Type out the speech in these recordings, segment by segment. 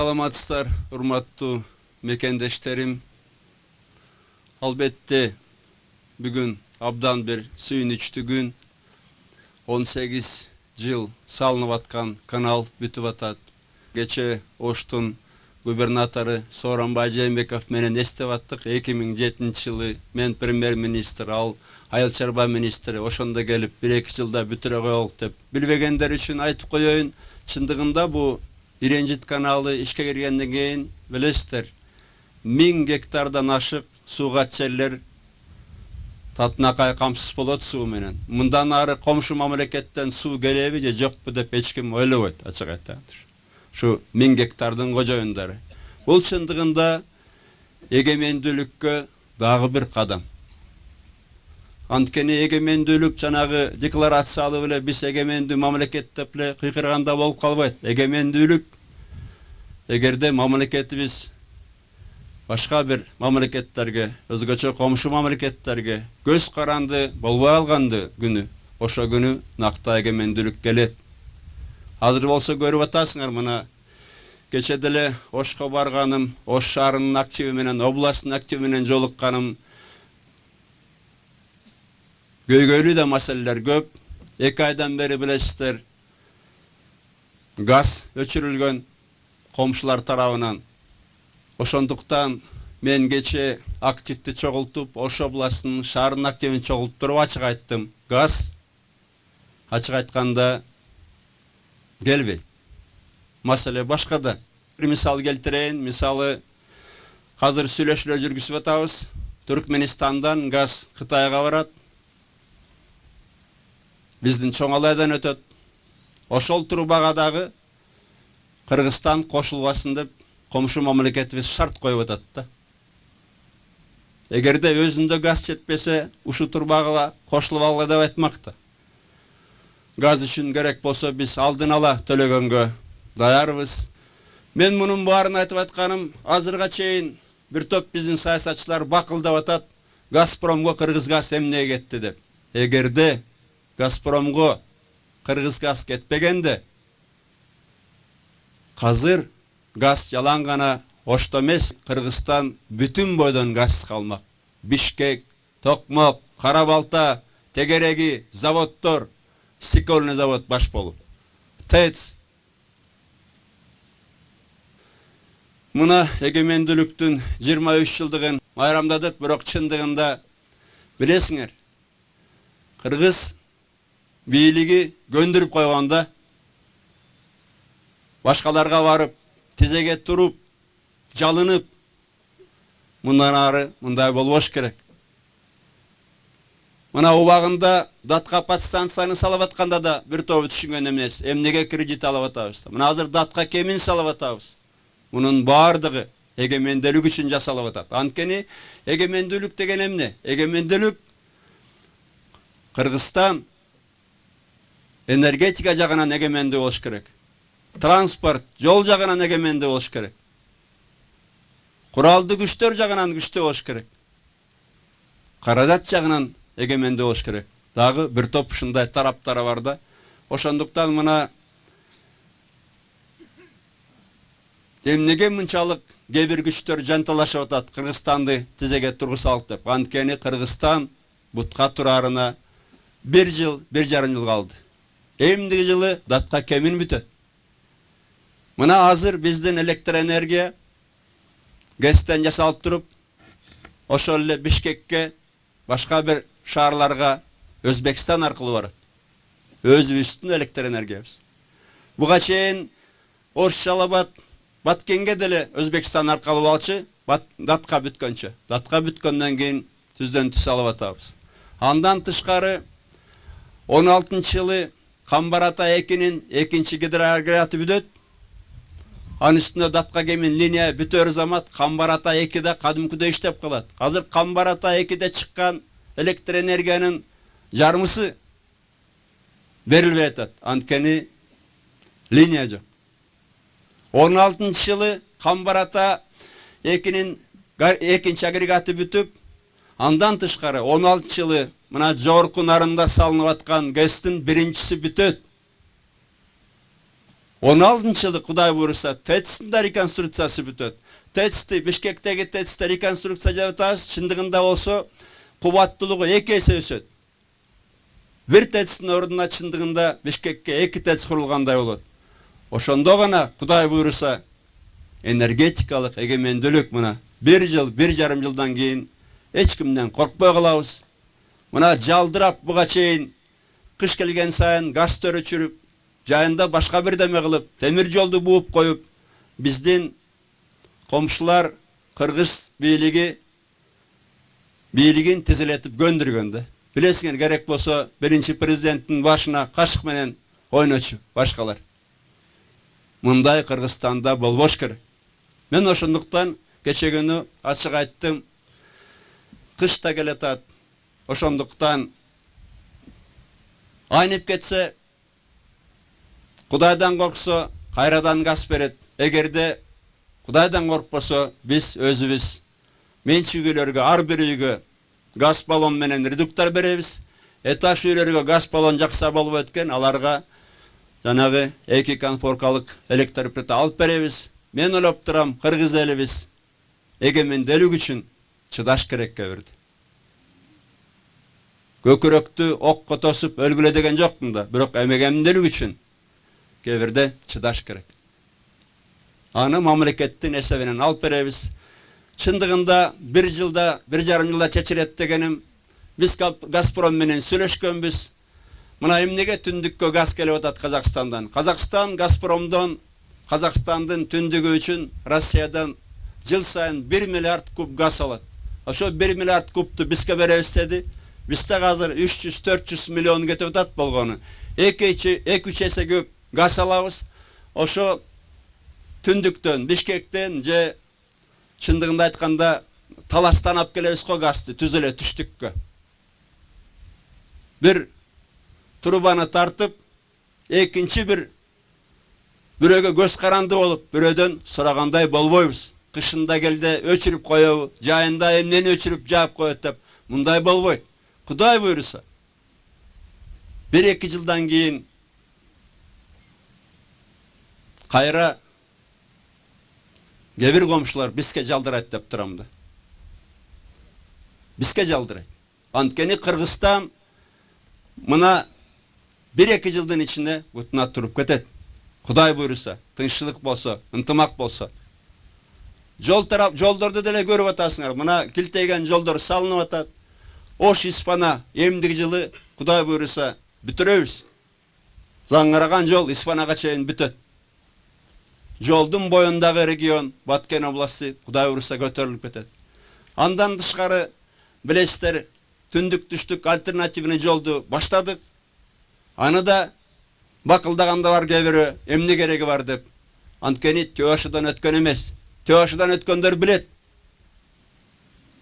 Саламатсыздар, урматтуу мекендештерим. Албетте, бүгүн абдан бир сүйүнүчтүү күн. 18 жыл салынып аткан канал бүтүп атат. Кече Оштун губернатору Сооронбай Жээнбеков менен эстеп аттык. 2007 жылы мен премьер-министр, ал айыл чарба министри ошондо келип 1-2 жылда бүтүрө коелук деп. Билбегендер үчүн айтып коеюн, чындыгында бу Иренжит каналы ишке киргенден кийин билесиздер, 1000 гектардан ашык сууга жерлер татынакай камсыз болот суу менен. Мындан ары комшу мамлекеттен суу келеби же жокпу деп эч ким ойлобойт, ачык айтканда. Şu 1000 гектардын кожоюндары. Бул чындыгында эгемендүүлүккө дагы бир кадам. Анткени эгемендүүлүк жанагы декларациялы эле биз эгемендүү мамлекет деп эле кыйкырганда болуп калбайт. Эгемендүүлүк эгерде мамлекетибиз башка бир мамлекеттерге, өзгөчө комшу мамлекеттерге көз каранды болбой алганды күнү, ошо күнү накта эгемендүүлүк келет. Азыр болсо көрүп атасыңар, мына кече деле Ошко барганым, Ош шаарынын активи менен, областтын активи менен жолукканым. Көйгөйлүү да маселелер көп. 2 айдан бери билесиздер, газ өчүрүлгөн комшулар тарабынан. Ошондуктан мен кече активди чогултуп, Ош областынын шаардын активин чогултуп ачык айттым. Газ ачык айтканда келбейт. Маселе башкада. Бир мисал келтирейин. Мисалы, азыр сүйлөшүүлөр жүргүзүп атабыз. Түркменистандан газ Кытайга барат. Биздин Чоңалайдан өтөт. Ошол трубага дагы Кыргызстан кошулбасын деп комшу мамлекетибиз шарт коюп атат да. Эгерде өзүндө газ жетпесе, ушу трубага кошулуп алгыла деп айтмакта. Газ үчүн керек болсо биз алдын ала төлөгөнгө даярбыз. Мен мунун баарын айтып атканым, азырга чейин бир топ биздин саясатчылар бакылдап атат, Газпромго Кыргыз газ эмне кетти деп. Эгерде Газпромго Кыргыз газ кетпегенде, азыр газ жалаң гана Ошто эмес, Кыргызстан бүтүн бойдон газ калмак. Бишкек, Токмок, Кара Балта, Тегереги, заводдор, стекольный завод баш болуп. ТЭЦ. Мына эгемендүүлүктүн 23 жылдыгын майрамдадык, бирок чындыгында билесиңер, Кыргыз бийлиги көндүрүп койгонда, башкаларга барып, тизеге туруп, жалынып, мындан ары мындай болбош керек. Мына убагында датка подстанцияны салып атканда да бир тобу түшүнгөн эмес, эмнеге кредит алып атабыз. Мына азыр датка кемин салып атабыз. Мунун бардыгы эгемендүүлүк үчүн жасалып атат. Анткени эгемендүүлүк деген эмне? Эгемендүүлүк Кыргызстан энергетика жагынан эгемендүү болуш керек. Транспорт, жол жагынан эгемендүү болуш керек. Куралдуу күчтөр жагынан күчтүү болуш керек. Каражат жагынан эгемендүү болуш керек. Дагы бир топ ушундай тараптары бар да. Ошондуктан мына эмнеге мынчалык кээ-бир күчтөр жанталашып атат Кыргызстанды тизеге тургузалык деп. Анткени Кыргызстан бутка турарына 1 жыл, 1,5 жыл калды. Эмдиги жылы датка кемин бүтөт. Мына азыр биздин электроэнергия ГЭСтен жасалып туруп, ошол эле Бишкекке, башка бир шаарларга Өзбекстан аркылуу барат. Өзүбүздүн электроэнергиябыз. Буга чейин Ош Жалабат, Баткенге деле Өзбекстан аркылуу алчы, датка бүткөнчө. Датка бүткөндөн кийин түздөн түз алып атабыз. Андан тышкары 16-жылы Камбар-Ата 2-нин 2-чи гидроагрегаты бүтөт. Анын үстүнө датка кемин линия бүтөр замат Камбар-Ата 2-де кадимкидей иштеп калат. Азыр Камбар-Ата 2-де чыккан электроэнергиянын жарымысы берилбей атат. Анткени линия жок. 16-жылы Камбар-Ата 2-нин 2-чи агрегаты бүтүп, андан тышкары 16-жылы мына жогорку нарында салынып аткан ГЭСтин 1-чиси бүтөт. 16-жылы Кудай буйруса ТЭЦ-тин да реконструкциясы бүтөт. ТЭЦ-ти Бишкектеги ТЭЦ-ти реконструкция жатабыз, чындыгында болсо кубаттуулугу 2 эсе өсөт. Бир ТЭЦ-тин ордуна чындыгында Бишкекке 2 ТЭЦ курулгандай болот. Ошондо гана Кудай буйруса энергетикалык эгемендүүлүк мына 1 жыл, 1,5 жылдан кийин эч кимден коркпой калабыз. Мына жалдырап буга чейин кыш келген сайын газ өчүрүп, жайында башка бирдеме кылып, темир жолду бууп коюп, биздин комшулар кыргыз бийлигин тизилетип көндүргөн да. Билесиңер, керек болсо биринчи президенттин башына кашык менен ойночу башкалар. Мындай Кыргызстанда болбош керек. Мен ошондуктан кече күнү ачык айттым. Кыш да келатат. Ошондуктан айнып кетсе, Кудайдан корксо, кайрадан газ берет. Эгерде Кудайдан коркпосо, биз өзүбүз менчигүлөргө, ар бир үйгө газ баллон менен редуктор беребиз. Этаж үйлөргө газ баллон жакса болуп өткөн, аларга жанагы 2 конфоркалык электроплита алып беребиз. Мен ойлоп турам, кыргыз элибиз эгемендүүлүк үчүн чыдаш керек кебирди. Көкүрөктү окко тосуп өлгүлө деген жокмун да, бирок эгемендүүлүк үчүн кебирде чыдаш керек. Аны мамлекеттин эсебинен алып беребиз. Чындыгында 1 жылда, 1,5 жылда чечилет дегеним, биз Газпром менен сүйлөшкөнбүз. Мына эмнеге түндүккө газ келип атат Казакстандан? Казакстан Газпромдон Казакстандын түндүгү үчүн Россиядан жыл сайын 1 миллиард куб газ алат. Ошо 1 миллиард кубту бизге беребиз деди. Бизде азыр 300-400 миллион кетип атат болгону. 2-3 эсе көп газ алабыз. Ошо түндүктөн, Бишкектен же чындыгында айтканда таластан алып келебиз го газды түзөлө түштүккө. Бир трубаны тартып, экинчи бирөөгө көз каранды болуп, бирөөдөн сурагандай болбойбуз. Кышында келде өчүрүп коебу, жайында эмнени өчүрүп жаап коет деп, мындай болбойт. Кудай буйруса 1-2 жылдан кийин кайра кээ-бир комшулар бизге жалдырайт деп турам да. Бизге жалдырайт. Анткени Кыргызстан мына 1-2 жылдын ичинде бутуна туруп кетет. Кудай буйруса, тынччылык болсо, ынтымак болсо. Жолдорду деле көрүп атасыңар. Мына килтейген жолдор салынып атат. Ош Испана эмдиги жылы Кудай буйруса бүтүрөбүз. Заңгараган жол Испанага чейин бүтөт. Жолдун боюндагы регион Баткен областы Кудай буйруса көтөрүлүп кетет. Андан тышкары билесиздер, түндүк-түштүк альтернативный жолду баштадык. Аны да бакылдаганда бар кээ-бирөө эмне кереги бар деп. Анткени Төашыдан өткөн эмес. Төашыдан өткөндөр билет.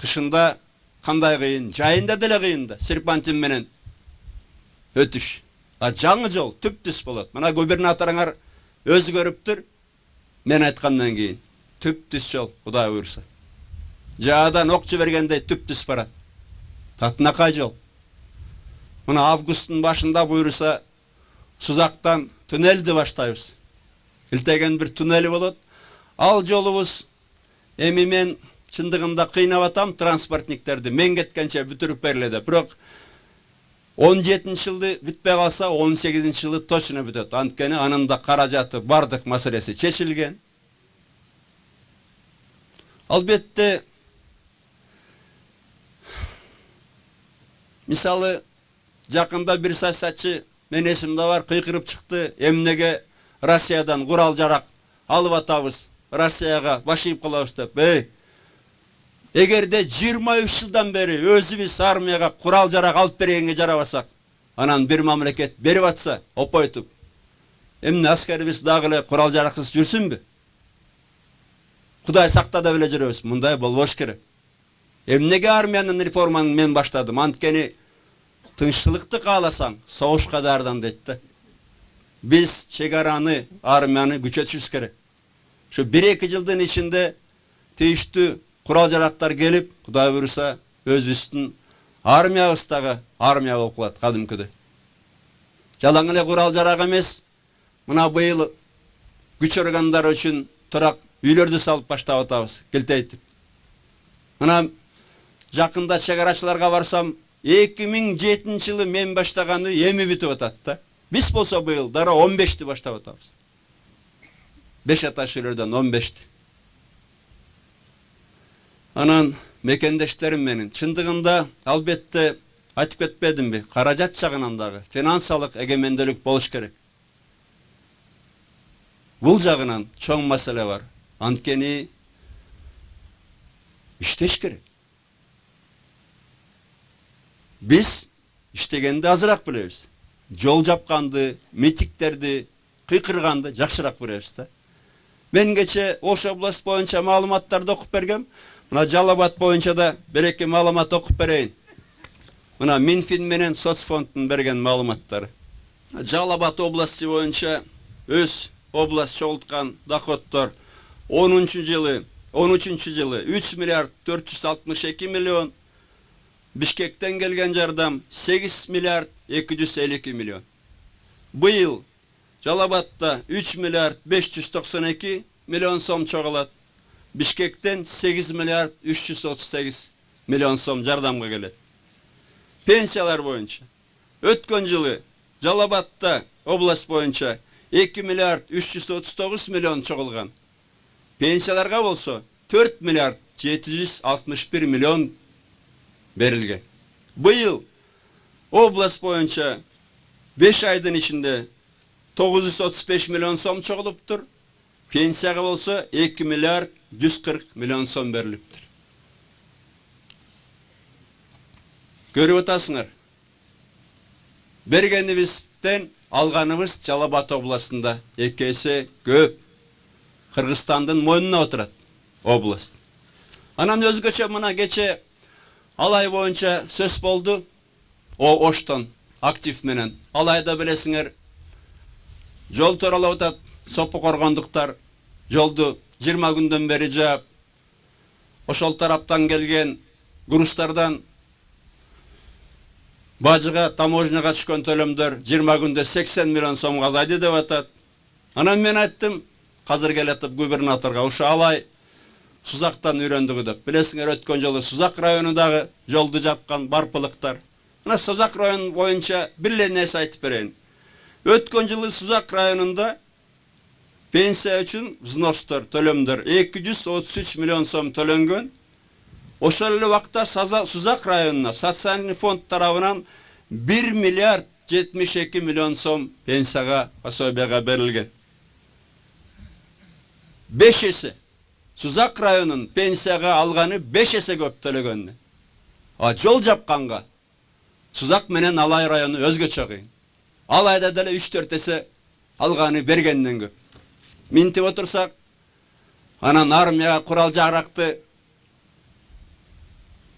Кышында кандай кыйын, жайында деле кыйын да, серпантин менен өтүш. Жаңы жол түп-түз болот. Мына губернаторуңар өзү көрүптүр. Мен айткандан кийин түп-түз жол, Кудай буйруса. Жаадан ок жибергендей түп-түз барат. Татынакай жол. Мына августтун башында буйруса Сузактан туннелди баштайбыз. Илтеген бир туннели болот. Ал жолубуз эми мен чындыгында кыйнап атам транспортниктерди. Мен кеткенче бүтүрүп бериле деп. Бирок 17 жылды бүтпөй калса 18 жылы точно бүтөт. Анткени анын да каражаты бардык маселеси чечилген. Албетте мисалы жакында бир саясатчы мен эсимде бар кыйкырып чыкты. Эмнеге Россиядан курал жарак алып атабыз, Россияга баш ийип калабыз деп. Эгерде 23 жылдан бери өзүбүз армияга курал жарак алып бергенге жарабасак, анан бир мамлекет берип атса, опойтуп, эмне аскерибиз дагы эле курал жараксыз жүрсүнбү? Кудай сактады беле жүрөбүз, мындай болбош керек. Эмнеге армиянын реформаны мен баштадым? Анткени тынччылыкты кааласаң, согушка даярдан дейт да. Биз чегараны, армияны күчөтүшүбүз керек. Şu 1-2 жылдын ичинде тийиштүү курал жарактар келип, Кудай буйруса, өзүбүздүн армиябыздагы армия болуп калат кадимкидей. Жалаң эле курал жарак эмес. Мына быйыл күч органдары үчүн турак үйлөрдү салып баштап атабыз, келтейтип. Мына жакында чегарачыларга барсам, 2007 жылы мен баштаганы эми бүтүп атат да. Биз болсо быйыл дара 15-ти баштап атабыз. 5 аташ үйлөрдөн 15-ти. Анан мекендештерим менин чындыгында албетте айтып кетпедимби, каражат жагынан дагы финансалык эгемендүүлүк болуш керек. Бул жагынан чоң маселе бар. Анткени иштеш керек. Биз иштегенди азыраак билебиз. Жол жапканды, митингдерди, кыйкырганды жакшыраак билебиз да. Мен кече Ош область боюнча маалыматтарды окуп бергем. Мына Жалал Абад боюнча да бир-эки маалымат окуп берейин. Мына Минфин менен Соцфонддун берген маалыматтары. Жалал Абад области боюнча өз область чогулткан доходдор 13 жылы 3 миллиард 462 миллион, Бишкектен келген жардам 8 миллиард 252 миллион. Быйыл Жалал Абадта 3 миллиард 592 миллион сом чогулат. Бишкектен 8 миллиард 338 миллион сом жардамга келет. Пенсиялар боюнча өткөн жылы Жалал Абадта область боюнча 2 миллиард 339 миллион чогулган. Пенсияларга болсо 4 миллиард 761 миллион берилген. Быйыл область боюнча 5 айдын ичинде 935 миллион сом чогулуптур. Пенсияга болсо 2 миллиард 140 миллион сом берилиптир. Көрүп атасыңар. Бергенибизден алганыбыз Жалал Абад областында 2 эсе көп. Кыргызстандын мойнуна отурат область. Анан өзгөчө мына кече Алай боюнча сөз болду. Оштон актив менен. Алайда билесиңер, жол туралап атат. Сопу коргондуктар жолду 20 күндөн бери жаап, ошол тараптан келген груздардан бажыга, таможняга түшкөн төлөмдөр 20 күндө 80 миллион сомго азайды деп атат. Анан мен айттым, азыр келатып губернаторго, ошо Алай Сузактан үйрөндүгү деп. Билесиңер, өткөн жолу Сузак районундагы жолду жапкан барпылыктар. Мына Сузак району боюнча бир эле нерсе айтып берейин. Өткөн жылы Сузак районунда пенсия үчүн взностор, төлөмдөр 233 миллион сом төлөнгөн. Ошол эле убакта Сузак районуна социальный фонд тарабынан 1 миллиард 72 миллион сом пенсияга, пособияга берилген. 5 эсе. Сузак районун пенсияга алганы 5 эсе көп төлөгөнү. Жол жапканга Сузак менен Алай району өзгөчө кыйын. Алайда деле 3-4 эсе алганы бергенден көп. Минтип отурсак, анан армияга курал жаракты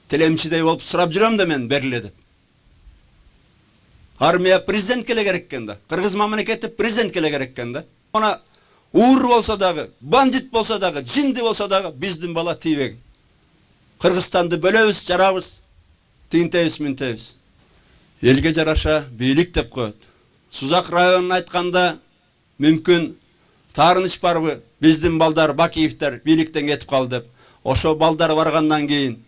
телемчидей болуп сурап жүрөм да мен бериле деп. Армия президентке эле керек экен да. Кыргыз мамлекети президентке эле керек экен да. Мына уур болсо дагы, бандит болсо дагы, жинди болсо дагы биздин бала тийбегин. Кыргызстанды бөлөбүз, жарабыз, тинтебиз, минтебиз. Элге жараша бийлик деп коет. Сузак районун айтканда мүмкүн таарыныч барбы, биздин балдар, Бакиевдер бийликтен кетип калды деп. Ошо балдар баргандан кийин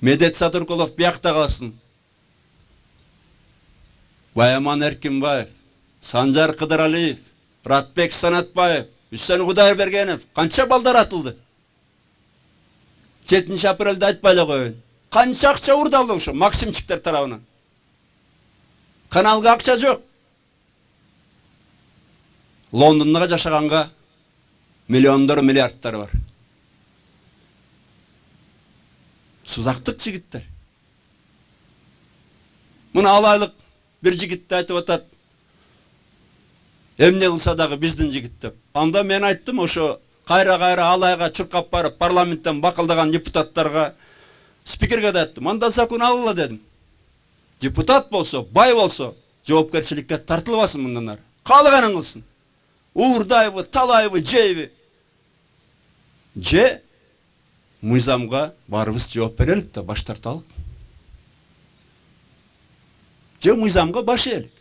Медет Садыркулов биякта калсын. Баяман Эркинбаев, Санжар Кыдыралиев, Ратбек Санатбаев, Үсен Кудайбергенов, канча балдар атылды? 7 апрелде айтпай эле коеюн. Канча акча урдалды ошо Максимчиктер тарабынан. Каналга акча жок. Лондонго жашаганга миллиондор, миллиардтар бар. Сузактык жигиттер. Мына Алайлык бир жигитти айтып атат. Эмне кылса дагы биздин жигит деп. Анда мен айттым, ошо кайра-кайра Алайга чуркап барып парламенттен бакылдаган депутаттарга, спикерге да айттым. Анда закон алгыла дедим. Депутат болсо, бай болсо, жоопкерчиликке тартылбасын мындан ары. Каалаганын кылсын. Уурдайбы, талайбы, жейби. Же мыйзамга барыбыз жооп берелик да баш тарталык. Же мыйзамга баш ээлик.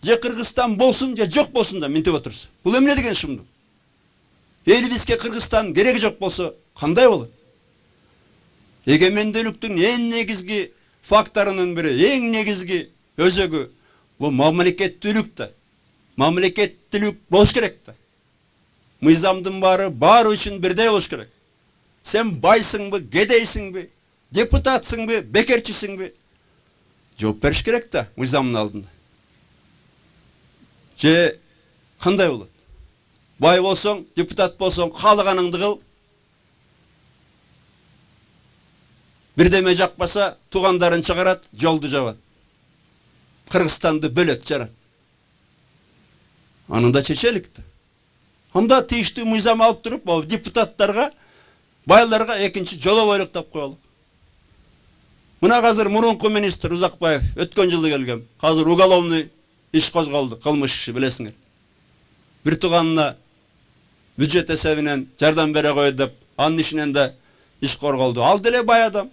же Кыргызстан болсун, же жок болсун да минтип отурсу. Бул эмне деген шумдук? Элибизге Кыргызстан кереги жок болсо кандай болот? Эгемендүүлүктүн эң негизги факторунун бири, эң негизги өзөгү бул мамлекеттүүлүк да. Мамлекеттүүлүк болуш керек да. Мыйзамдын баары үчүн бирдей болуш керек. Сен байсыңбы, кедейсиңби, депутатсыңбы, бекерчисиңби? Жооп бериш керек да мыйзамдын алдында. Же кандай болот? Бай болсоң, депутат болсоң, каалаганыңды кыл. Бирдеме жакпаса, туугандарын чыгарат, жолду жабат. Кыргызстанды бөлөт, жарат. Анында чечелик да. Анда тийиштүү мыйзам алып туруп, ал депутаттарга, байларга экинчи жоло бойлуктап коелу. Мына азыр мурунку министр Узакбаев өткөн жылы келген. Азыр уголовный иш козголду, кылмыш иши, билесиңер. Бир тууганына бюджет эсебинен жардам бере кой деп, анын ишинен да иш корголду. Ал деле бай адам.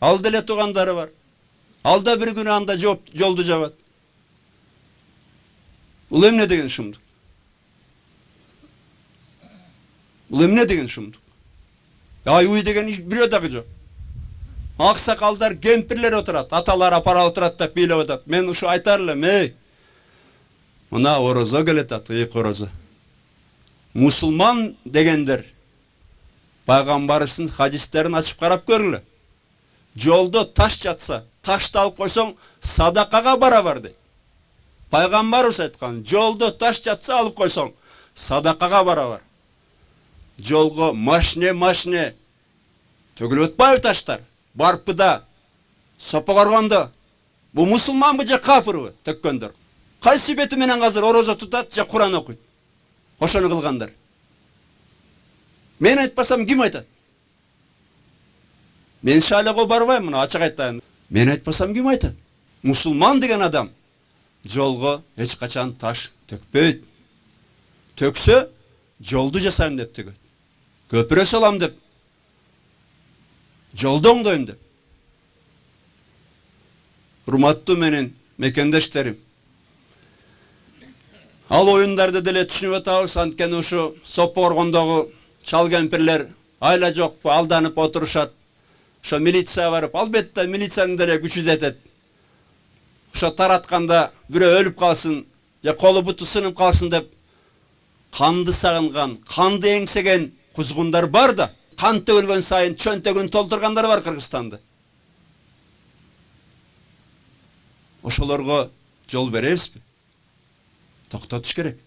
Ал деле туугандары бар. Ал да бир күнү анда жолду жабат. Бул эмне деген шумдук? Бул эмне деген шумдук? Уй деген бирөө дагы жок. Аксакалдар, кемпирлер отурат, аталар апара отурат деп бийлеп атат. Мен ушу айтар элем, мына орозо келетат, ыйык орозо. Мусулман дегендер пайгамбарыбыздын хадистерин ачып карап көргүлө. Жолдо таш жатса, ташты алып койсоң, садакага барабар дейт. Пайгамбарыбыз айткан, жолдо таш жатса алып койсоң, садакага барабар. Жолго машине төгүлүп атпайбы таштар? Барпыда, Сопогоргондо. Бу мусулманбы же кафырбы төккөндөр? Кайсы бети менен азыр орозо тутат же Куран окуйт? Ошону кылгандар. Мен айтпасам ким айтат? Мен шайлоого барбайм, мына ачык айтайын. Мен айтпасам ким айтат? Мусулман деген адам жолго эч качан таш төкпөйт. Төксө, жолду жасайм деп төгөт. Көпүрө салам деп, жолду оңдойм деп. Урматтуу менин мекендештерим, ал оюндарды деле түшүнүп атабыз, анткени ушу Сопогоргондогу чал кемпирлер айла жокпу, алданып отурушат. Ошо милиция барып, албетте милициянын деле күчү жетет. Ошо таратканда бирөө өлүп калсын, же колу буту сынып калсын деп канды сагынган, канды эңсеген кузгундар бар да, кан төгүлгөн сайын чөнтөгүн толтургандар бар Кыргызстанда. Ошолорго жол беребизби? Токтотуш керек.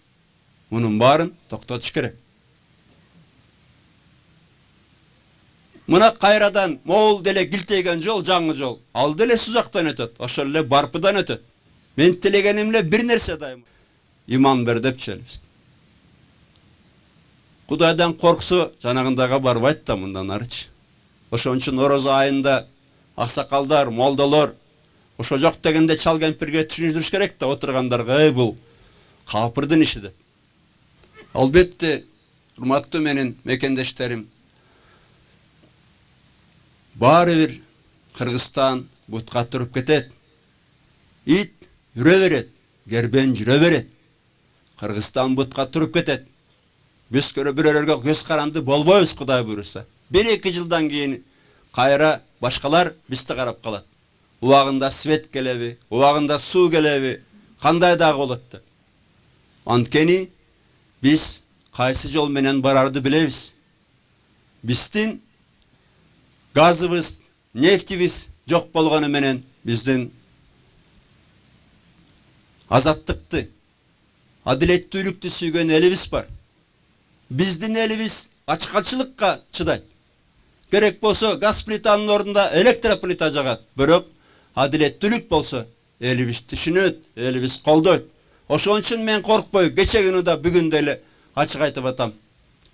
Мунун баарын токтотуш керек. Мына кайрадан могул деле килтейген жол, жаңы жол. Ал деле Сузактан өтөт, ошол эле Барпыдан өтөт. Мен тилегеним эле бир нерсе дайым. Иман бер деп челбиз. Кудайдан корксо жанагындага барбайт да мындан арычы. Ошон үчүн орозо айында аксакалдар, молдолор ошо жок дегенде чал кемпирге түшүндүрүш керек да отургандарга, бул капырдын иши деп. Албетте, урматтуу менин мекендештерим, баары бир Кыргызстан бутка туруп кетет. Ит жүрө берет, кербен жүрө берет. Кыргызстан бутка туруп кетет. Биз бирөөлөргө көз каранды болбойбуз, Кудай буйруса. 1-2 жылдан кийин кайра башкалар бизди карап калат. Убагында свет келеби, убагында суу келеби, кандай дагы болот деп. Анткени биз кайсы жол менен барарды билебиз. Биздин газыбыз, нефтибиз жок болгону менен биздин азаттыкты, адилеттүүлүктү сүйгөн элибиз бар. Биздин элибиз ачкачылыкка чыдайт. Керек болсо газ плитанын ордунда электроплита жагат. Бирок адилеттүүлүк болсо элибиз түшүнөт, элибиз колдойт. Ошон үчүн мен коркпой, кече күнү да бүгүн деле ачык айтып атам.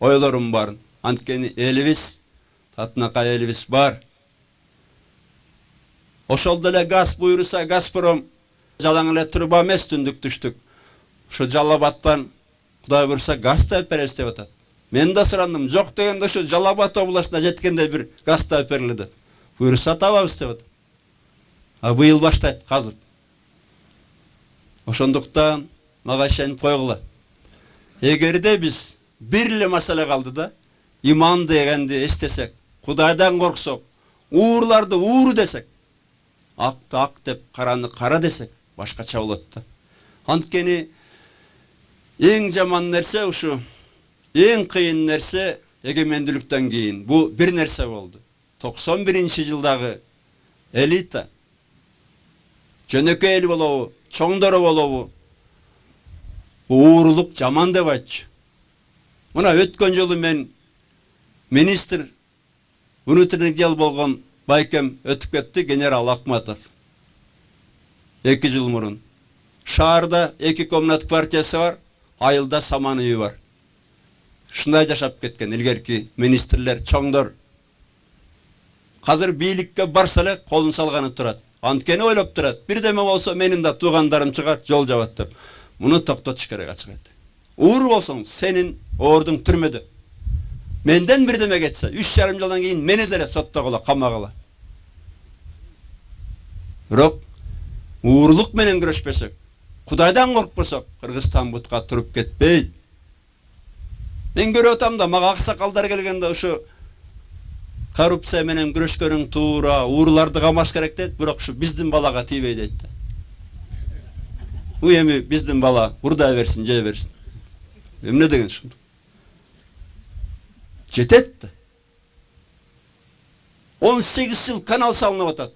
Ойлорум барын. Анткени элибиз, татынакай элибиз бар. Ошол деле газ буйруса Газпром жалаң эле труба эмес түндүк түштүк. Ошо Жалал-Абадтан Кудай буйруса газ тап беребиз деп атат. Мен да сурандым, жок дегенде ошо Жалал-Абад областына жеткенде бир газ тап берилди деп. Буйруса табабыз деп атат. Быйыл баштайт казып. Ошондуктан мага ишенип койгула. Эгерде биз бир эле маселе калды да, иман дегенди эстесек, Кудайдан корксок, уурларды ууру десек, акты ак деп, караны кара десек, башкача болот да. Анткени эң жаман нерсе ушу, эң кыйын нерсе эгемендүүлүктөн кийин бу бир нерсе болду. 91-жылдагы элита, жөнөкөй эл болобу, чоңдору болобу, уурулук жаман деп айтчу. Мына өткөн жолу мен министр внутренних дел болгон байкем өтүп кетти, генерал Акматов. 2 жыл мурун. Шаарда 2 комнат квартирасы бар, айылда саман үйү бар. Шундай жашап кеткен илгерки министрлер, чоңдор. Казыр бийликке барса эле колун салганы турат. Анткени ойлоп турат. Бирдеме болсо менин да туугандарым чыгар, жол жабат деп. Муну токтотуш керек ачык айтты. Ууру болсоң, сенин ордуң түрмөдө. Менден бирдеме кетсе, 3,5 жылдан кийин мени деле соттогула, камагыла. Бирок уурулук менен күрөшпөсөк, Кудайдан коркпосок, Кыргызстан бутка туруп кетпейт. Мен көрүп атам да, мага аксакалдар келгенде ушу коррупция менен күрөшкөнүң туура, ууруларды камаш керек дейт, бирок ушу биздин балага тийбей дейт. Бу эми биздин бала урдай берсин, жей берсин. Эмне деген ушунду? Жетет да. 18 жыл канал салынып атат.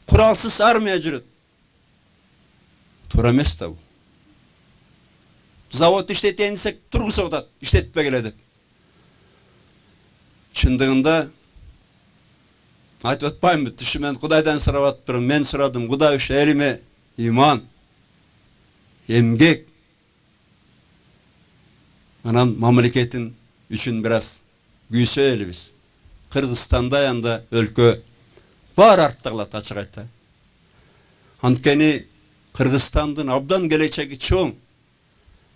Куралсыз армия жүрөт. Туура эмес да бу. Завод иштетейин десек, тургузуп атат, иштетпей келе деп. Чындыгында айтып атпаймынбы, түшү мен Кудайдан сурап атпырмын, мен сурадым, Кудай ушу элиме иман, эмгек, анан мамлекетин үчүн бираз күйсө элибиз. Кыргызстанда анда өлкө бар артта калат, ачык айтайын. Анткени Кыргызстандын абдан келечеги чоң.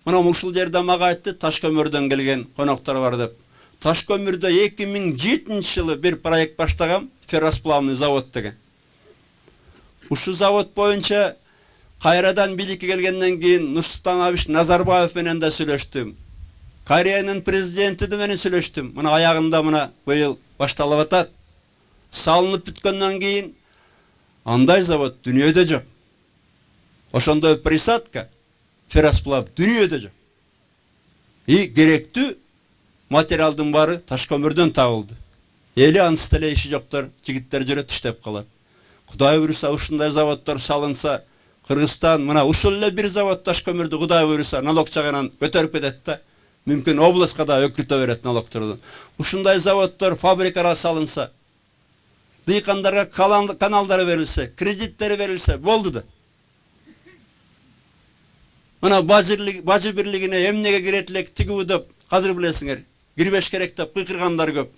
Мына ушул жерде мага айтты, Ташкөмүрдөн келген коноктор бар деп. Ташкөмүрдө 2007 жылы бир проект баштагам, ферросплавный завод деген. Ушу завод боюнча кайрадан бийликке келгенден кийин Нурсултан Абишевич Назарбаев менен да сүйлөштүм. Кореянын президенти менен сүйлөштүм. Мына аягында мына быйыл башталып атат. Салынып бүткөндөн кийин андай завод дүйнөдө жок. Ошондой присадка, ферросплав дүйнөдө жок. И керектүү материалдын бары Ташкөмүрдөн табылды. Эли анысы деле иши жоктор, жигиттер жүрөт иштеп калат. Кудай буйруса ушундай заводдор салынса, Кыргызстан мына ушул эле бир завод Ташкөмүрдү Кудай буйруса налог жагынан көтөрүп кетет да. Мүмкүн областка да өкүртө берет налогторду. Ушундай заводдор, фабрикалар салынса, дыйкандарга каналдар берилсе, кредиттери берилсе, болду да. Мына бажы бирлигине эмнеге кирет элек тигүү деп, азыр билесиңер, кирбеш керек деп кыйкыргандар көп.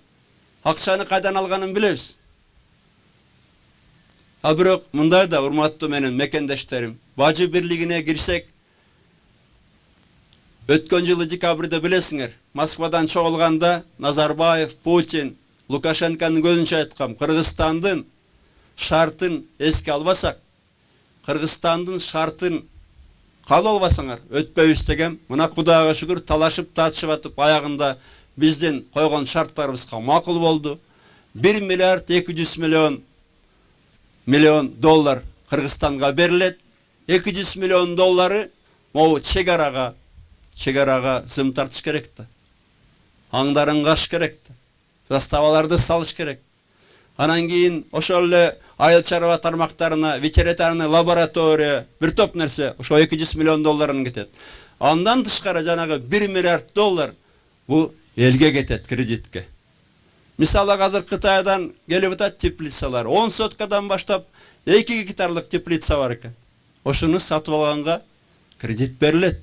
Акчаны кайдан алганын билебиз. А бирок мындай да, урматтуу менин мекендештерим, бажы бирлигине кирсек, өткөн жылы декабрда билесиңер, Москвадан чогулганда Назарбаев, Путин, Лукашенконун көзүнчө айткан, Кыргызстандын шартын эске албасак, Кыргызстандын шартын кабыл албасаңар, өтпөйбүз деген, мына Кудайга шүгүр талашып, тартышып атып, аягында биздин койгон шарттарыбызга макул болду. 1 миллиард 200 миллион доллар Кыргызстанга берилет. 200 миллион доллары могу чегарага зым тартыш керек да. Аңдарын каш керек да. Заставаларды салыш керек. Анан кийин ошол эле айыл чарба тармактарына, ветеринарный лаборатория, бир топ нерсе, ошо 200 миллион долларын кетет. Андан тышкары жанагы 1 миллиард доллар бу элге кетет кредитке. Мисалы азыр Кытайдан келип атат теплицалар. 10 соткадан баштап 2 гектарлык теплица бар экен. Ошону сатып алганга кредит берилет.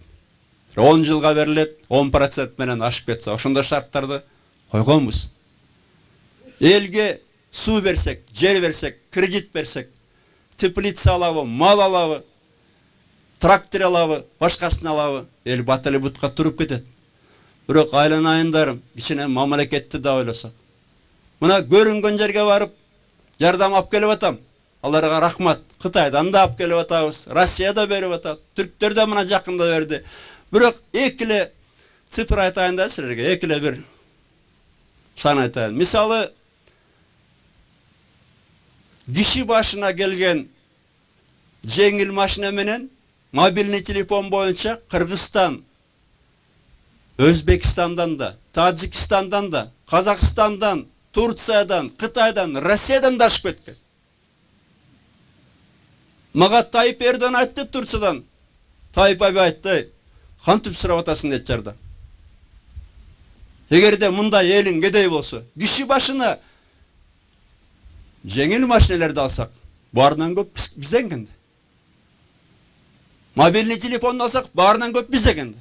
10 жылга берилет, 10% менен ашып кетсе, ошондой шарттарды койгонбуз. Элге суу берсек, жер берсек, кредит берсек, теплица алабы, мал алабы, трактор алабы, башкасын алабы, эл батылы бутка туруп кетет. Бирок айланайындарым, кичине мамлекетти да ойлосок. Мына көрүнгөн жерге барып, жардам алып келип атам. Аларга рахмат. Кытайдан да алып келип атабыз, Россия да берип атат, түрктөр да мына жакында берди. Бирок экиле цифр айтайын да силерге, экиле бир сан айтайын. Мисалы, киши башына келген жеңил машина менен мобильный телефон боюнча Кыргызстан, Өзбекстандан да, Таджикистандан да, Казакстандан, Турциядан, Кытайдан, Россиядан да ашып кеткен. Мага Тайып Эрдоğan айтты Турциядан. Тайып аби айтты, кантип сурап атасың дейт жарда. Эгерде мындай элиң кедей болсо, киши башына жеңил машиналарды алсак, баарынан көп бизден келди. Мобильный телефон алсак, баарынан көп бизден келди.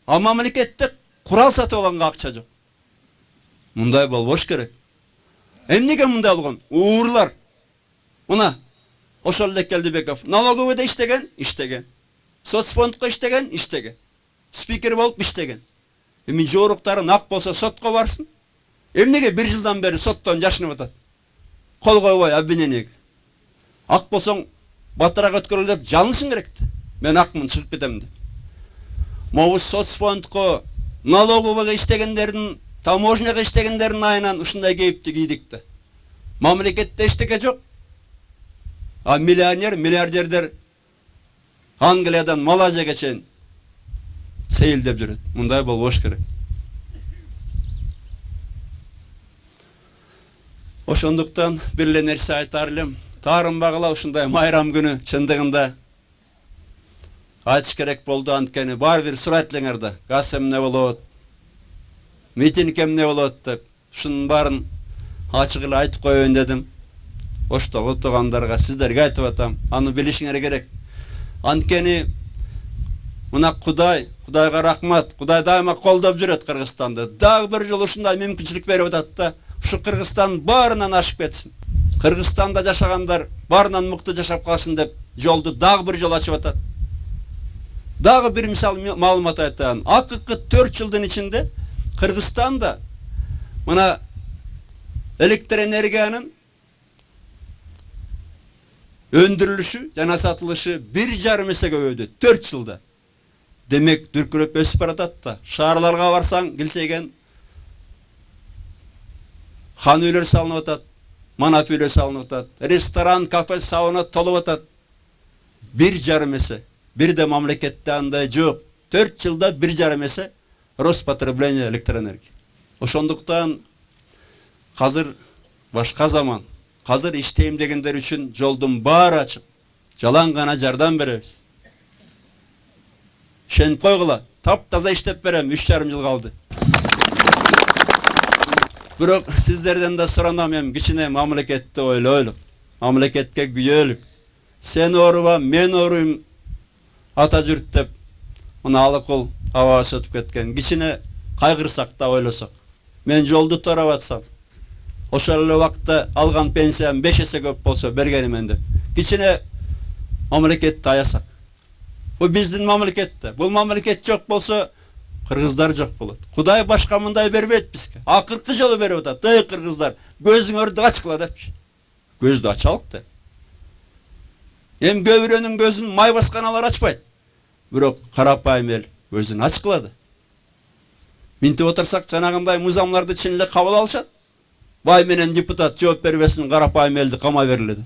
А мамлекетте курал сатып алганга акча жок. Мындай болбош керек. Эмнеге мындай болгон? Уурлар. Мына ошол эле Келдибеков налоговыйда иштеген. Соцфондко иштеген. Спикер болуп иштеген. Эми жоруктары нак болсо сотко барсын. Эмнеге 1 жылдан бери соттон жашынып атат? Кол койбой обвинениеге. Ак болсоң батырак өткөрүл деп жалынышың керекти. Мен акмын, чыгып кетем деп. Могу соцфондко, налоговыйга иштегендердин, таможняга иштегендердин айынан ушундай кейипти кийдикти. Мамлекетте эчтеке жок. А миллионер, миллиардердер Англиядан Малайзияга чейин сейилдеп жүрөт. Мындай болбош керек. Ошондуктан бир эле нерсе айтар элем. Таарынбагыла ушундай майрам күнү чындыгында айтыш керек болду, анткени баары бир сурайт элеңер да. Газ эмне болот? Митинг эмне болот деп. Ушунун баарын ачык эле айтып коеюн дедим. Оштогу отургандарга, сиздерге айтып атам. Аны билишиңер керек. Анткени мына Кудайга рахмат. Кудай дайыма колдоп жүрөт Кыргызстанды. Дагы бир жол ушундай мүмкүнчүлүк берип атат да, ушу Кыргызстан баарынан ашып кетсин. Кыргызстанда жашагандар баарынан мыкты жашап калсын деп жолду дагы бир жол ачып атат. Дагы бир мисал маалымат айтайын. Акыркы 4 жылдын ичинде Кыргызстанда мына электр энергиянын өндүрүлүшү жана сатылышы 1,5 эсе көбөйдү 4 жылда. Демек дүркүрөп өсүп баратат да. Шаарларга барсаң килтеген хан үйлөр салынып атат, манап үйлөр салынып атат, ресторан, кафе, сауна толуп атат. 1,5 эсе. Бирде мамлекетте андай жок. 4 жылда 1,5 эсе рост потребления электроэнергии. Ошондуктан казыр башка заман. Казыр иштейм дегендер үчүн жолдун баары ачык. Жалаң гана жардам беребиз. Шен койгула, таптаза иштеп берем, 3,5 жыл калды. Бирок сиздерден да суранам, эми кичине мамлекетти ойлойлук. Мамлекетке күйөлүк. Сен ооруба, мен ооруйм ата журт деп мына алыкул абасы өтүп кеткен. Кичине кайгырсак да ойлосок. Мен жолду тарап атсам, ошол эле убакта алган пенсиям 5 эсе көп болсо бергенимен деп. Кичине мамлекетти аясак. Бул биздин мамлекетте. Бул мамлекет жок болсо кыргыздар жок болот. Кудай башка мындай бербейт бизге. Акыркы жолу берип атат. Эй кыргыздар, көзүңөрдү ачкыла депчи. Көздү ачалык деп. Эми көбүрөнүн көзүн май басканалар ачпайт. Бирок карапайым эл көзүн ачкылады. Минтип отурсак жанагындай мыйзамларды чын эле кабыл алышат. Бай менен депутат жооп бербесин, карапайым элди камай берилет.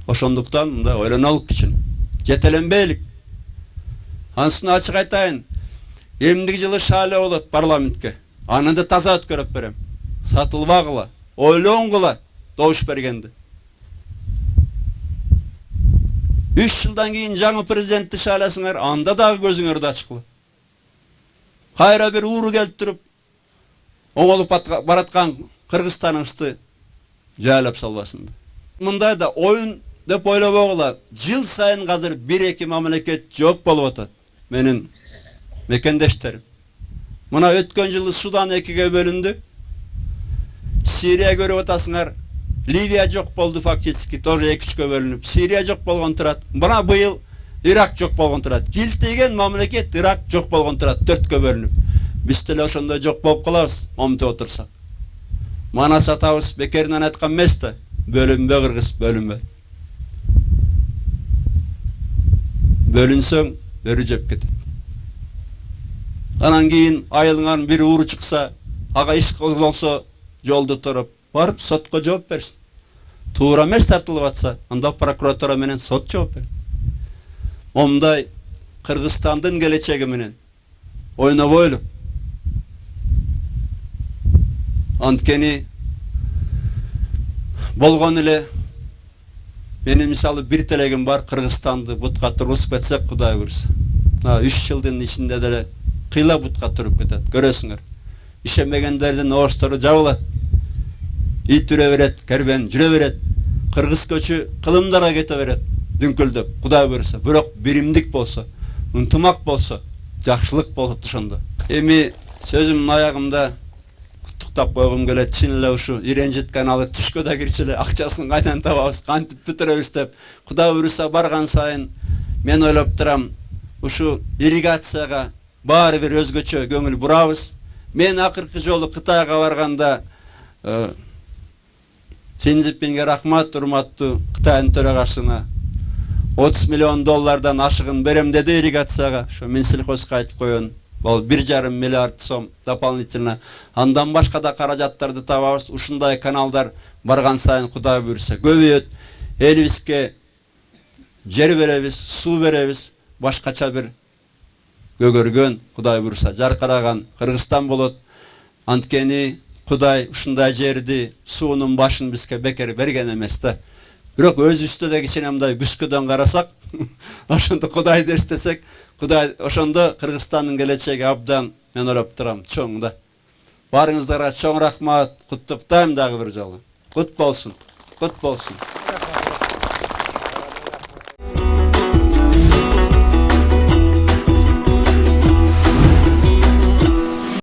Ошондуктан мындай ойлонолук кичине. Жетеленбейлик. Ансын ачык айтайын. Эмдиги жылы шайлоо болот парламентке. Аны да таза өткөрүп берем. Сатылбагыла, ойлонгула добуш бергенди. 3 жылдан кийин жаңы президентти шайласыңар, анда дагы көзүңөрдү ачкыла. Кайра бир ууру келип туруп, оңолуп бараткан Кыргызстаныбызды жайлап салбасында. Мындай да оюн деп ойлобогула. Жыл сайын азыр 1-2 мамлекет жок болуп атат. Менин мекендештерим. Мына өткөн жылы Судан 2-ге бөлүндү. Сирия көрүп атасыңар. Ливия жок болду фактически, тоже 2-3-кө бөлүнүп. Сирия жок болгон турат. Мына быйыл Ирак жок болгон турат. Килтеген мамлекет Ирак жок болгон турат, 4-кө бөлүнүп. Биз деле ошондой жок болуп калабыз, момунтип отурсак. Мана сатабыз бекеринен айткан эмес да. Бөлүнбө Кыргыз, бөлүнбө. бөлүнсөң өрү жеп кетет. Анан кийин айылыңан бир ууру чыкса, ага иш козголсо жолду туруп барып сотко жооп берсин. Туура эмес тартылып атса, анда прокуратура менен сот жооп берет. Момундай Кыргызстандын келечеги менен ойнобойлу. Анткени болгон эле менин мисалы бир телегим бар, Кыргызстанды бутка тургузуп кетсек, Кудай буйруса. 3 жылдын ичинде деле кыйла бутка туруп кетет, көрөсүңөр. Ишенбегендердин ооштору жабылат. Ит үрө берет, кербен жүрө берет. Кыргыз көчү кылымдарга кете берет, дүңкүлдөп, Кудай буйруса. Бирок биримдик болсо, ынтымак болсо, жакшылык болот ошондо. Эми сөзүмдүн аягында куттуктап койгум келет. Чын эле ушу Иренжит каналы түшкө да кирчү эле акчасын кайдан табабыз, кантип бүтүрөбүз деп. Кудай буйруса барган сайын мен ойлоп турам, ушу ирригацияга баары бир өзгөчө көңүл бурабыз. Мен акыркы жолу Кытайга барганда Синзипинге рахмат, урматтуу Кытайдын төрагасына 30 миллион доллардан ашыгын берем деди ирригацияга. Ошо Минсельхозго айтып коён. Ол 1,5 миллиард сом дополнительно. Андан башка да каражаттарды табабыз. Ушундай каналдар барган сайын Кудай буйруса көбөйөт. Элибизге жер беребиз, суу беребиз, башкача бир көгөргөн, Кудай буйруса жаркыраган Кыргызстан болот. Анткени Кудай ушундай жерди, суунун башын бизге бекер берген эмес да. Бирок өзүбүздө да кичине мындай күскөдөн карасак, ошондо Кудайды эстесек, Кудай ошондо Кыргызстандын келечеги абдан, мен ойлоп турам, чоң да. Барыңыздарга чоң рахмат, куттуктайм дагы бир жолу. Кут болсун.